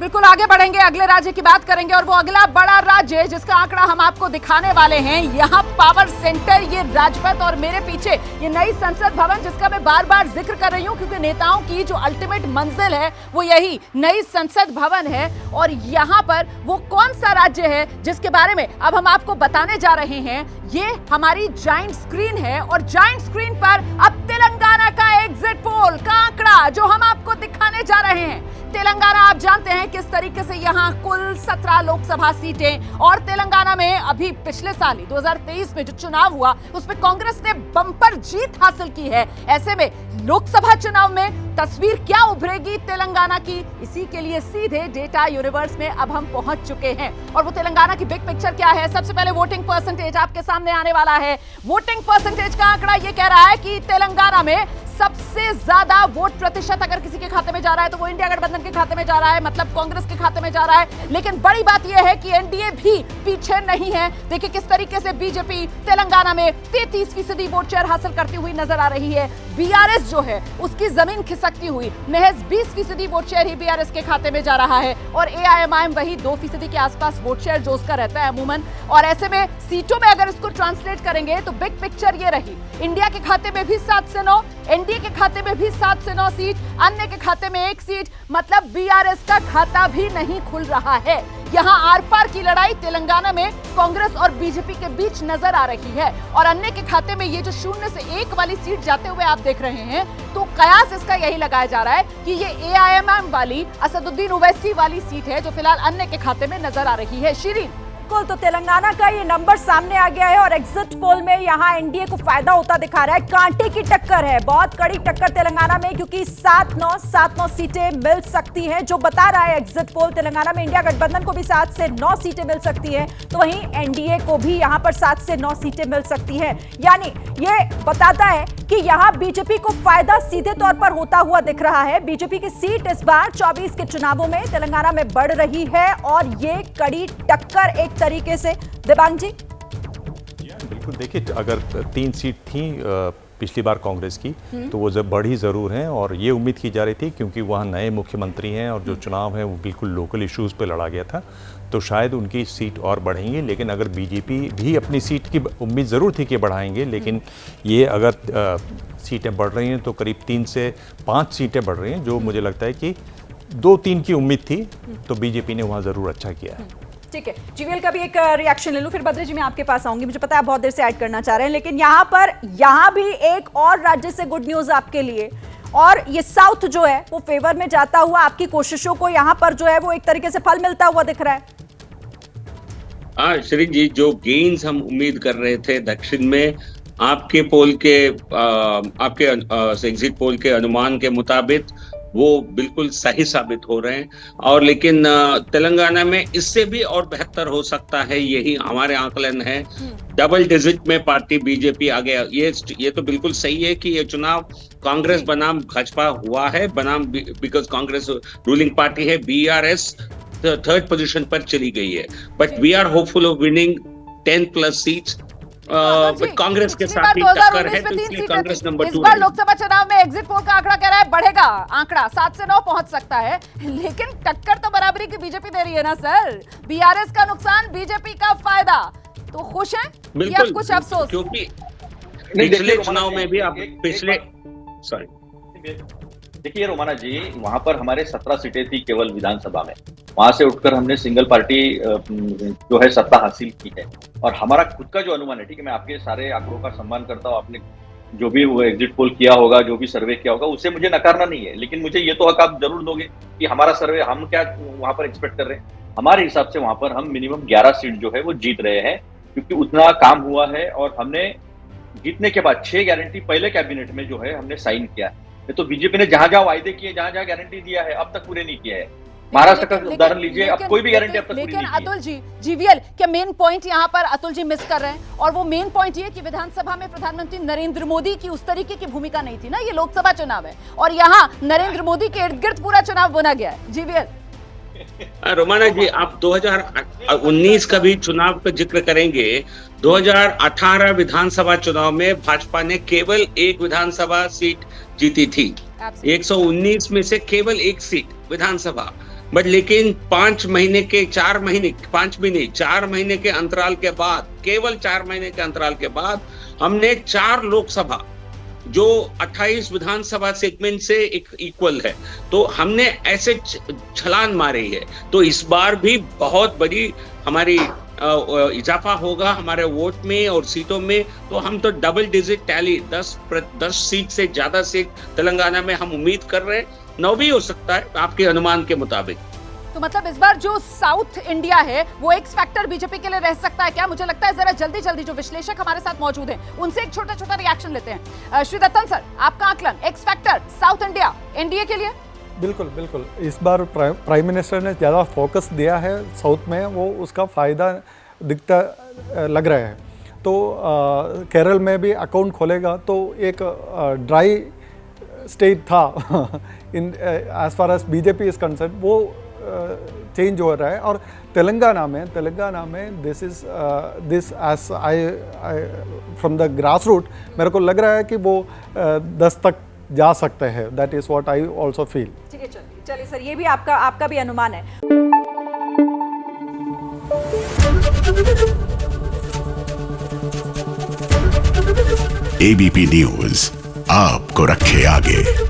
बिल्कुल आगे बढ़ेंगे, अगले राज्य की बात करेंगे और वो अगला बड़ा राज्य जिसका आंकड़ा हम आपको दिखाने वाले हैं। यहाँ पावर सेंटर, ये राजपथ और मेरे पीछे ये नई संसद भवन जिसका मैं बार बार जिक्र कर रही हूँ क्योंकि नेताओं की जो अल्टीमेट मंजिल है वो यही नई संसद भवन है। और यहाँ पर वो कौन सा राज्य है जिसके बारे में अब हम आपको बताने जा रहे हैं। ये हमारी जाइंट स्क्रीन है और जाइंट स्क्रीन पर अब तेलंगाना का एग्जिट पोल का आंकड़ा जो हम आपको दिखाने जा रहे हैं। तेलंगाना आप जानते हैं किस तरीके से यहाँ कुल 17 लोकसभा सीटें, और तेलंगाना में अभी पिछले साल ही 2023 में जो चुनाव हुआ उसमें कांग्रेस ने बम्पर जीत हासिल की है। ऐसे में लोकसभा चुनाव में तस्वीर क्या उभरेगी तेलंगाना की, इसी के लिए सीधे डेटा यूनिवर्स में अब हम पहुंच चुके हैं। और वो तेलंगाना की बिग पिक्चर क्या है, सबसे पहले वोटिंग परसेंटेज आपके सामने आने वाला है। वोटिंग परसेंटेज का आंकड़ा ये कह रहा है कि तेलंगाना में सबसे ज्यादा वोट प्रतिशत अगर किसी के खाते में जा रहा है तो वो इंडिया गठबंधन के खाते में जा रहा है, मतलब कांग्रेस के खाते में जा रहा है। लेकिन बड़ी बात यह है कि एनडीए भी पीछे नहीं है। देखिए किस तरीके से बीजेपी तेलंगाना में 33% वोट शेयर हासिल करती हुई नजर आ रही है। बीआरएस जो है उसकी जमीन खिसकती हुई महज 20% वोट शेयर ही बीआरएस के खाते में जा रहा है और एआईएमआईएम वही 2% के आसपास वोट शेयर जो उसका रहता है अमूमन। और ऐसे में सीटों में अगर इसको ट्रांसलेट करेंगे तो बिग पिक्चर ये रही, इंडिया के खाते में भी 7 से 9, एनडीए के खाते में भी 7 से 9 सीट, अन्य के खाते में 1 सीट, मतलब बीआरएस का खाता भी नहीं खुल रहा है। यहाँ आर पार की लड़ाई तेलंगाना में कांग्रेस और बीजेपी के बीच नजर आ रही है और अन्य के खाते में ये जो 0 से 1 वाली सीट जाते हुए आप देख रहे हैं तो कयास इसका यही लगाया जा रहा है कि ये एआईएमआईएम वाली असदुद्दीन ओवैसी वाली सीट है जो फिलहाल अन्य के खाते में नजर आ रही है। शिरीन, तो तेलंगाना का ये नंबर सामने आ गया है और एग्जिट पोल में यहाँ एनडीए को फायदा होता दिखा रहा है। कांटे की टक्कर है, बहुत कड़ी टक्कर तेलंगाना में क्योंकि 7-9 सीटें मिल सकती हैं। जो बता रहा है एग्जिट पोल, तेलंगाना में इंडिया गठबंधन को भी 7 से 9 सीटें मिल सकती हैं, तो वहीं एनडीए को भी यहाँ पर 7 से 9 सीटें मिल सकती हैं। यानी ये बताता है कि यहाँ बीजेपी को फायदा सीधे तौर पर होता हुआ दिख रहा है। बीजेपी की सीट इस बार 24 के चुनावों में तेलंगाना में बढ़ रही है और ये कड़ी टक्कर एक तरीके से। दिबांग जी, बिल्कुल, देखिए अगर 3 सीट थी पिछली बार कांग्रेस की तो वो बढ़ी ज़रूर हैं और ये उम्मीद की जा रही थी क्योंकि वहाँ नए मुख्यमंत्री हैं और जो चुनाव है वो बिल्कुल लोकल इश्यूज़ पे लड़ा गया था तो शायद उनकी सीट और बढ़ेंगी। लेकिन अगर बीजेपी भी अपनी सीट की उम्मीद ज़रूर थी कि बढ़ाएंगे, लेकिन ये अगर सीटें बढ़ रही हैं तो करीब 3 से 5 सीटें बढ़ रही हैं, जो मुझे लगता है कि 2-3 की उम्मीद थी तो बीजेपी ने वहाँ ज़रूर अच्छा किया है। ठीक है, जीवीएल का भी एक रिएक्शन ले लूं, फिर बद्री जी मैं आपके पास आऊंगी। मुझे पता है आप बहुत देर से ऐड करना चाह रहे हैं, लेकिन यहाँ भी एक और राज्य से गुड न्यूज आपके लिए, और ये साउथ जो है वो फेवर में जाता हुआ आपकी कोशिशों को यहाँ पर जो है वो एक तरीके से फल मिलता हुआ दिख रहा है। हाँ श्रीन जी, जो गेन्स हम उम्मीद कर रहे थे दक्षिण में आपके पोल के आपके एग्जिट पोल के अनुमान के मुताबिक वो बिल्कुल सही साबित हो रहे हैं। और लेकिन तेलंगाना में इससे भी और बेहतर हो सकता है, यही हमारे आकलन है। डबल डिजिट में पार्टी बीजेपी आ गया, ये तो बिल्कुल सही है कि ये चुनाव कांग्रेस बनाम भाजपा हुआ है, बनाम बिकॉज कांग्रेस रूलिंग पार्टी है। बीआरएस थर्ड पोजीशन पर चली गई है, but we are hopeful of winning 10+ seats. Congress के साथ ही टक्कर है तो इसलिए कांग्रेस नंबर 2 इस बार लोकसभा चुनाव में एग्जिट पोल का आंकड़ा कह रहा है बढ़ेगा, आंकड़ा 7 से 9 पहुंच सकता है, लेकिन टक्कर तो बराबरी की बीजेपी दे रही है ना सर। बीआरएस का नुकसान, बीजेपी का फायदा, तो खुश हैं या कुछ अफसोस? क्योंकि पिछले चुनाव में भी आप देखिए रोमाना जी, वहां पर हमारे 17 सीटें थी केवल विधानसभा में, वहां से उठकर हमने सिंगल पार्टी जो है सत्ता हासिल की है। और हमारा खुद का जो अनुमान है, ठीक है, मैं आपके सारे आंकड़ों का सम्मान करता हूँ, आपने जो भी वो एग्जिट पोल किया होगा, जो भी सर्वे किया होगा, उससे मुझे नकारना नहीं है, लेकिन मुझे ये तो हक आप जरूर दोगे कि हमारा सर्वे हम क्या वहां पर एक्सपेक्ट कर रहे हैं। हमारे हिसाब से वहां पर हम मिनिमम 11 सीट जो है वो जीत रहे हैं, क्योंकि उतना काम हुआ है और हमने जीतने के बाद 6 गारंटी पहले कैबिनेट में जो है हमने साइन किया है। तो बीजेपी ने जहां जहां वायदे किए, जहां जहां गारंटी दिया है, अब तक पूरे नहीं किया है। महाराष्ट्र का उदाहरण लीजिए, अब कोई भी गारंटी अब तक पूरी नहीं की है। लेकिन अतुल जी, जीवीएल क्या मेन पॉइंट यहाँ पर अतुल जी मिस कर रहे हैं, और वो मेन पॉइंट ये कि विधानसभा में प्रधानमंत्री नरेंद्र मोदी की उस तरीके की भूमिका नहीं थी ना। ये लोकसभा चुनाव है और यहाँ नरेंद्र मोदी के इर्द गिर्द पूरा चुनाव बुना गया है। जीवीएल रोमाना जी, आप 2019 का भी चुनाव का जिक्र करेंगे। 2018 विधानसभा चुनाव में भाजपा ने केवल 1 विधानसभा सीट जीती थी। 119 में से केवल 1 सीट विधानसभा। बट लेकिन 5 महीने के 4 महीने 5 महीने 4 महीने के अंतराल के बाद, केवल 4 महीने के अंतराल के बाद हमने 4 लोकसभा जो 28 विधानसभा सेगमेंट से एक इक्वल है, तो हमने ऐसे छलांग मारी है। तो इस बार भी बहुत बड़ी हमारी इजाफा होगा हमारे वोट में और सीटों में। तो हम तो डबल डिजिट टैली 10 सीट से ज्यादा सीट तेलंगाना में हम उम्मीद कर रहे हैं। 9 भी हो सकता है आपके अनुमान के मुताबिक। तो मतलब इस बार जो साउथ इंडिया है वो एक्स फैक्टर बीजेपी के लिए रह सकता है क्या? मुझे लगता है जरा जल्दी जो विश्लेषक हमारे साथ मौजूद हैं उनसे एक छोटा रिएक्शन लेते हैं। श्री दत्तन सर, आपका आकलन x factor south India NDA के लिए? बिल्कुल इस बार प्राइम मिनिस्टर ने ज़्यादा फोकस दिया है साउथ में, वो उसका फ़ायदा दिखता लग रहा है। तो केरल में भी अकाउंट खोलेगा तो एक ड्राई स्टेट था in as far as BJP is concern, वो चेंज हो रहा है। और तेलंगाना में this as I from the grass root मेरे को लग रहा है कि वो 10 तक जा सकते हैं। That is what I also feel. ठीक है, चलिए सर, ये भी आपका भी अनुमान है। एबीपी न्यूज आपको रखे आगे।